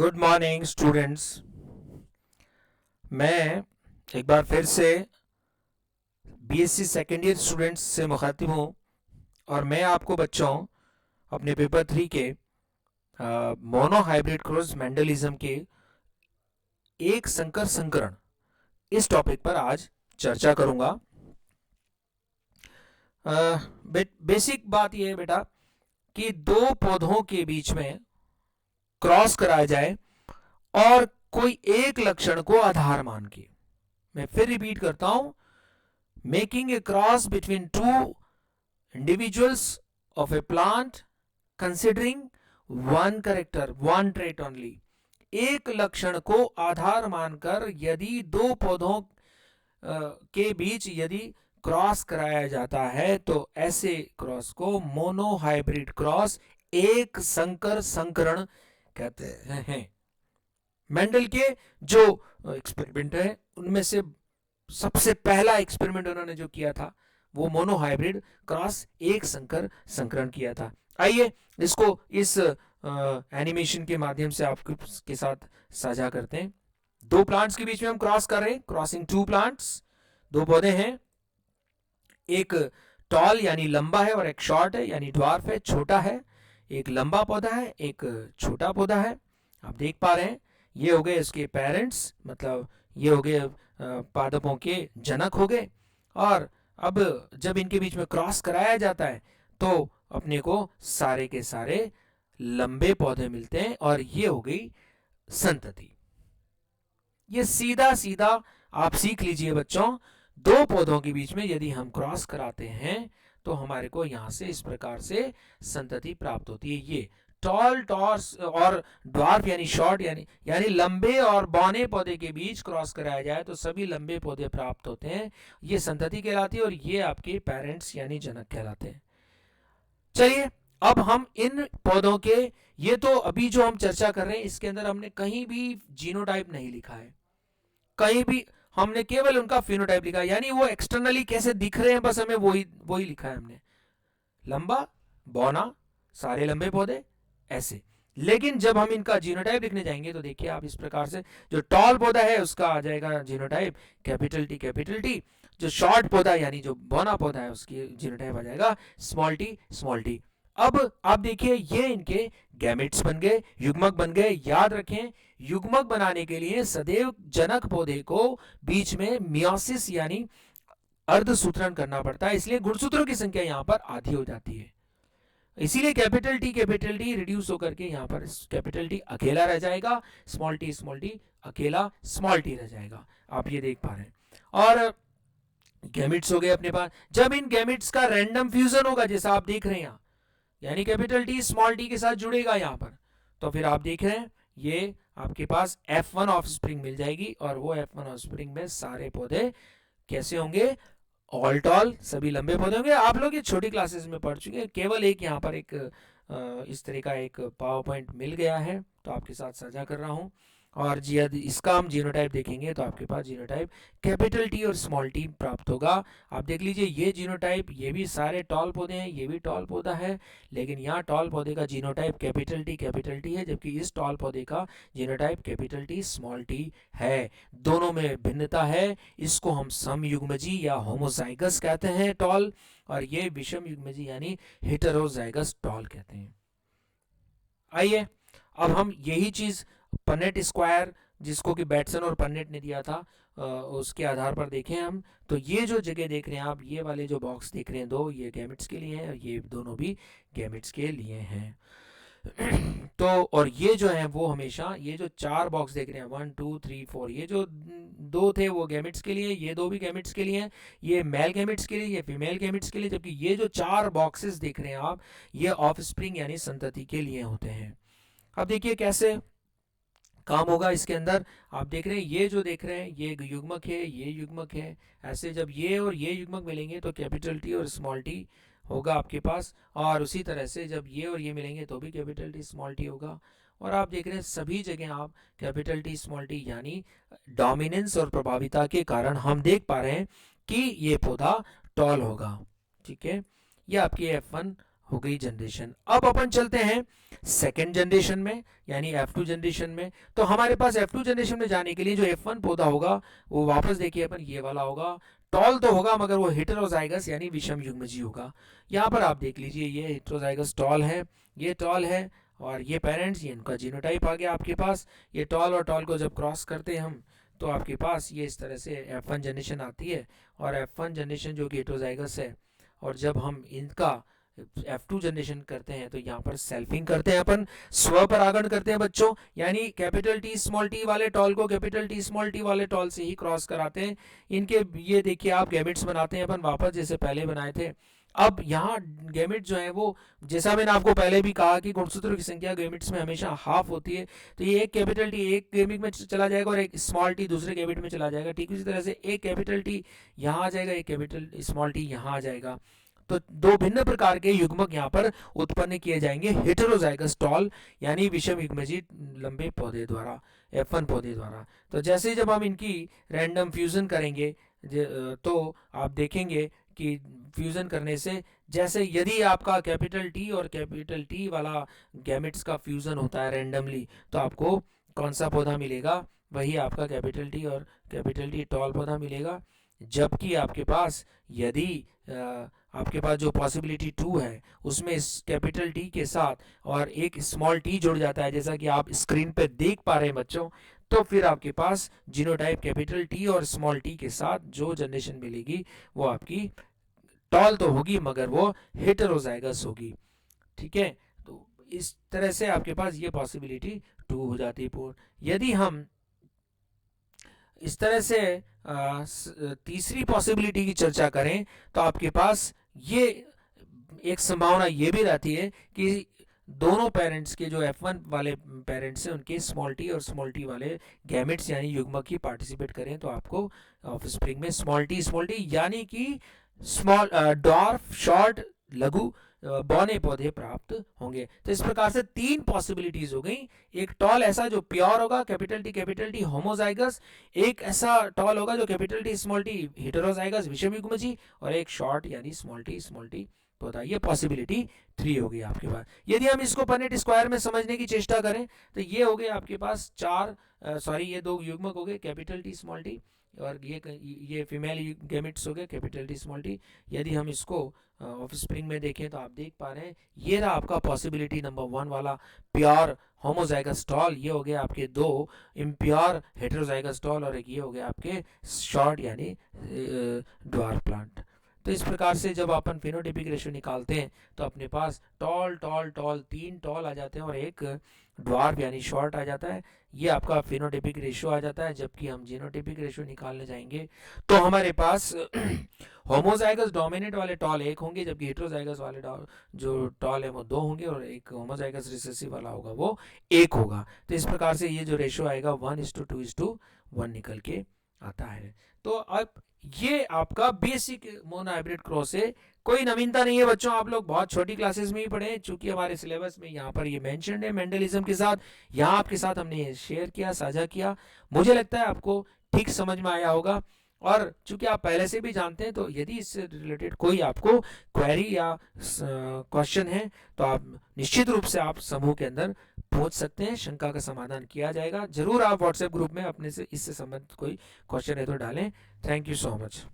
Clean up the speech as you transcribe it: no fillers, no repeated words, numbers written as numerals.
Good morning students. मैं एक बार फिर से बीएससी सेकेंड ईयर स्टूडेंट्स से मुखातिब हूँ और मैं आपको बच्चों अपने पेपर 3 के मोनो हाइब्रिड क्रॉस मेंडलिज्म के एक संकर संकरण इस टॉपिक पर आज चर्चा करूँगा। बेसिक बात यह है बेटा कि दो पौधों के बीच में क्रॉस कराया जाए और कोई एक लक्षण को आधार मान के, मैं फिर रिपीट करता हूं, making a cross between two individuals of A plant considering one character one trait only. एक लक्षण को आधार मानकर यदि दो पौधों के बीच यदि क्रॉस कराया जाता है तो ऐसे क्रॉस को मोनो हाइब्रिड क्रॉस, एक संकर संकरण कहते हैं। मेंडल के जो एक्सपेरिमेंट है उनमें से सबसे पहला एक्सपेरिमेंट उन्होंने जो किया था वो मोनो हाइब्रिड क्रॉस एक संकर संकरण किया था। आइए इसको इस एनिमेशन के माध्यम से आपके साथ साझा करते हैं। दो प्लांट्स के बीच में हम क्रॉस कर रहे हैं, क्रॉसिंग टू प्लांट्स। दो पौधे हैं, एक टॉल यानी लंबा है और एक शॉर्ट है यानी ड्वार्फ है, छोटा है। एक लंबा पौधा है, एक छोटा पौधा है। आप देख पा रहे हैं ये हो गए इसके पेरेंट्स, मतलब ये हो गए पादपों के जनक हो गए। और अब जब इनके बीच में क्रॉस कराया जाता है तो अपने को सारे के सारे लंबे पौधे मिलते हैं और ये हो गई संतति। ये सीधा सीधा आप सीख लीजिए बच्चों, दो पौधों के बीच में यदि हम क्रॉस कराते हैं तो हमारे को यहां से इस प्रकार से संतति प्राप्त होती है। ये टॉल टॉर्स और ड्वार्फ यानी शॉर्ट यानी लंबे और बौने पौधे के बीच क्रॉस कराया जाए तो सभी लंबे पौधे प्राप्त होते हैं। ये संतति कहलाती है और ये आपके पेरेंट्स यानी जनक कहलाते हैं। चलिए अब हम इन पौधों के, ये तो अभी जो हम चर्चा कर रहे हैं इसके अंदर हमने कहीं भी जीनोटाइप नहीं लिखा है, कहीं भी हमने केवल उनका फिनोटाइप लिखा है, यानी वो एक्सटर्नली कैसे दिख रहे हैं बस हमें वही लिखा है हमने। लंबा, बौना, सारे लंबे पौधे ऐसे। लेकिन जब हम इनका जीनोटाइप लिखने जाएंगे तो देखिए आप इस प्रकार से, जो टॉल पौधा है उसका आ जाएगा जीनोटाइप कैपिटल टी। जो शॉर्ट पौधा यानी जो बौना पौधा है उसकी जीनोटाइप आ जाएगा स्मॉल टी। अब आप देखिए ये इनके गैमेट्स बन गए, युग्मक बन गए। याद रखें युग्मक बनाने के लिए सदैव जनक पौधे को बीच में मियोसिस यानी अर्धसूत्रण करना पड़ता है, इसलिए गुणसूत्रों की संख्या यहां पर आधी हो जाती है। इसीलिए कैपिटल टी रिड्यूस होकर के यहां पर कैपिटल टी अकेला रह जाएगा, स्मॉल टी अकेला स्मॉल टी रह जाएगा। आप ये देख पा रहे हैं। और गैमेट्स हो गए अपने पास। जब इन गैमेट्स का रैंडम फ्यूजन होगा जैसा आप देख रहे हैं यहाँ, यानी कैपिटल टी स्मॉल टी के साथ जुड़ेगा यहाँ पर, तो फिर आप देख रहे हैं ये आपके पास F1 ऑफस्प्रिंग मिल जाएगी और वो F1 ऑफस्प्रिंग में सारे पौधे कैसे होंगे, ऑल टॉल, सभी लंबे पौधे होंगे। आप लोग ये छोटी क्लासेस में पढ़ चुके हैं। केवल एक यहाँ पर एक इस तरह का एक पावर पॉइंट मिल गया है तो आपके साथ साझा कर रहा हूँ। और जी इसका हम जीनोटाइप देखेंगे तो आपके पास जीनोटाइप कैपिटल टी और स्मॉल टी प्राप्त होगा। आप देख लीजिए ये जीनोटाइप, ये भी सारे टॉल पौधे हैं, ये भी टॉल पौधा है, लेकिन यहाँ टॉल पौधे का जीनोटाइप कैपिटल टी है, जबकि इस टॉल पौधे का genotype capital T small T है। दोनों में भिन्नता है। इसको हम समयुग्मजी या होमोजाइगस कहते हैं टॉल, और ये विषम युग्मजी यानी हेटेरोजाइगस टॉल कहते हैं। आइए अब हम यही चीज पनेट स्क्वायर जिसको कि बैटसन और पनेट ने दिया था उसके आधार पर देखें हम, तो ये जो जगह देख रहे हैं आप, ये वाले जो बॉक्स देख रहे हैं दो, ये गैमेट्स के लिए हैं और ये दोनों भी गैमेट्स के लिए हैं। तो और ये जो है वो हमेशा, ये जो चार बॉक्स देख रहे हैं 1 2 3 4, ये जो दो थे वो गैमेट्स के लिए, ये दो भी गैमेट्स के लिए हैं, ये मेल गैमेट्स के लिए, ये फीमेल गैमेट्स के लिए, जबकि ये जो चार बॉक्सेस देख रहे हैं आप ये ऑफस्प्रिंग यानी संतति के लिए होते हैं। अब देखिए कैसे काम होगा इसके अंदर। आप देख रहे हैं ये जो देख रहे हैं ये युग्मक है, ये युग्मक है, ऐसे जब ये और ये युग्मक मिलेंगे तो कैपिटल टी और स्मॉल टी होगा आपके पास, और उसी तरह से जब ये और ये मिलेंगे तो भी कैपिटल टी स्मॉल टी होगा। और आप देख रहे हैं सभी जगह आप कैपिटल टी स्मॉल टी यानी डोमिनेंस और प्रभाविता के कारण हम देख पा रहे हैं कि ये पौधा टॉल होगा। ठीक है, ये आपकी F1 हो गई जनरेशन। अब अपन चलते हैं सेकेंड जनरेशन में यानी F2 जनरेशन में। तो हमारे पास F2 जनरेशन में जाने के लिए जो F1 पौधा होगा वो वापस देखिए अपन ये वाला होगा, टॉल तो होगा मगर वो हेटेरोजाइगस यानी विषम युग्मजीय होगा। यहाँ पर आप देख लीजिए ये हेटेरोजाइगस टॉल है, ये टॉल है और ये पेरेंट्स, ये इनका जीनोटाइप आ गया आपके पास। ये टॉल और टॉल को जब क्रॉस करते हैं हम तो आपके पास ये इस तरह से F1 जनरेशन आती है। और F1 जनरेशन जो कि हेटेरोजाइगस है, और जब हम इनका F2 जनरेशन करते हैं तो यहाँ पर सेल्फिंग करते हैं अपन, स्वपरागण करते हैं बच्चों, यानी कैपिटल टी स्मॉल टी वाले टॉल को कैपिटल टी स्मॉल टी वाले टॉल से ही क्रॉस कराते हैं। इनके ये देखिए आप गैमेट्स बनाते हैं अपन वापस जैसे पहले बनाए थे। अब यहाँ गैमेट जो है वो, जैसा मैंने आपको पहले भी कहा कि गुणसूत्रों की संख्या गैमेट्स में हमेशा हाफ होती है, तो ये एक कैपिटल टी एक गैमेट में चला जाएगा और एक स्मॉल टी दूसरे गैमेट में चला जाएगा। ठीक उसी तरह से एक कैपिटल टी यहाँ आ जाएगा, एक कैपिटल स्मॉल टी यहाँ आ जाएगा। तो दो भिन्न प्रकार के युग्मक यहाँ पर उत्पन्न किए जाएंगे हेटेरोजाइगस टॉल यानी विषम युग्मजीय लंबे पौधे द्वारा, F1 पौधे द्वारा। तो जैसे जब हम इनकी रैंडम फ्यूजन करेंगे तो आप देखेंगे कि फ्यूजन करने से, जैसे यदि आपका कैपिटल टी और कैपिटल टी वाला गैमेट्स का फ्यूजन होता है रैंडमली, तो आपको कौन सा पौधा मिलेगा, वही आपका कैपिटल टी और कैपिटल टी टॉल पौधा मिलेगा। जबकि आपके पास यदि आपके पास जो पॉसिबिलिटी 2 है उसमें इस कैपिटल टी के साथ और एक स्मॉल टी जुड़ जाता है, जैसा कि आप स्क्रीन पे देख पा रहे हैं बच्चों, तो फिर आपके पास जीनोटाइप कैपिटल टी और स्मॉल टी के साथ जो जनरेशन मिलेगी वो आपकी टॉल तो होगी मगर वो हेटेरोजाइगस होगी। ठीक है, तो इस तरह से आपके पास ये पॉसिबिलिटी 2 हो जाती है पूर्ण। यदि हम इस तरह से तीसरी पॉसिबिलिटी की चर्चा करें तो आपके पास ये एक संभावना ये भी रहती है कि दोनों पेरेंट्स के जो F1 वाले पेरेंट्स हैं उनके स्मॉल टी और स्मॉल टी वाले गैमेट्स यानी युग्मक ही पार्टिसिपेट करें, तो आपको ऑफस्प्रिंग में स्मॉल टी यानी कि स्मॉल डॉर्फ शॉर्ट लघु बौने पौधे प्राप्त होंगे। तो इस प्रकार से तीन पॉसिबिलिटीज हो गई, एक टॉल ऐसा जो प्योर होगा कैपिटल टी होमोजाइगस, एक ऐसा टॉल होगा जो capital T small T heterozygous विषम युग्मजीय, और एक शॉर्ट यानी स्मॉल टी पौधा। ये पॉसिबिलिटी 3 हो गई आपके पास। यदि हम इसको पनेट स्क्वायर में समझने की चेष्टा करें तो ये हो गए आपके पास ये दो युग्मक हो गए कैपिटल टी स्मॉल टी, और ये फीमेल गैमेट्स हो गए कैपिटल टी स्मॉल टी। यदि हम इसको ऑफस्प्रिंग में देखें तो आप देख पा रहे हैं ये रहा आपका पॉसिबिलिटी नंबर 1 वाला प्योर होमोजाइगस टॉल, ये हो गए आपके दो इम्प्योर हेटेरोजाइगस टॉल, और एक ये हो गया आपके शॉर्ट यानी ड्वार्फ प्लांट। तो इस प्रकार से जब अपन फिनोटाइपिक रेशियो निकालते हैं तो अपने पास टॉल टॉल टॉल 3 टॉल आ जाते हैं और एक ड्वार्फ यानी शॉर्ट आ जाता है। ये आपका फिनोटाइपिक रेशियो आ जाता है। जबकि हम जीनोटाइपिक रेशियो निकालने जाएंगे तो हमारे पास होमोजाइगस डोमिनेंट वाले टॉल 1 होंगे, जबकि हेटेरोजाइगस वाले जो टॉल है वो 2 होंगे, और एक होमोजाइगस रिसेसिव वाला होगा वो 1 होगा। तो इस प्रकार से ये जो रेशियो आएगा 1:2:1 निकल के आता है। तो अब ये आपका बेसिक मोनो हाइब्रिड क्रॉस है, कोई नवीनता नहीं है बच्चों, आप लोग बहुत छोटी क्लासेस में ही पढ़े, चूंकि हमारे सिलेबस में यहाँ पर ये मेंशन्ड है मेंडलिज्म के साथ, यहाँ आपके साथ हमने शेयर किया, साझा किया। मुझे लगता है आपको ठीक समझ में आया होगा, और चूंकि आप पहले से भी जानते हैं तो यदि इससे रिलेटेड कोई आपको क्वेरी या क्वेश्चन है तो आप निश्चित रूप से आप समूह के अंदर पूछ सकते हैं, शंका का समाधान किया जाएगा। जरूर आप व्हाट्सएप ग्रुप में अपने से इससे संबंधित कोई क्वेश्चन है तो डालें। Thank you so much.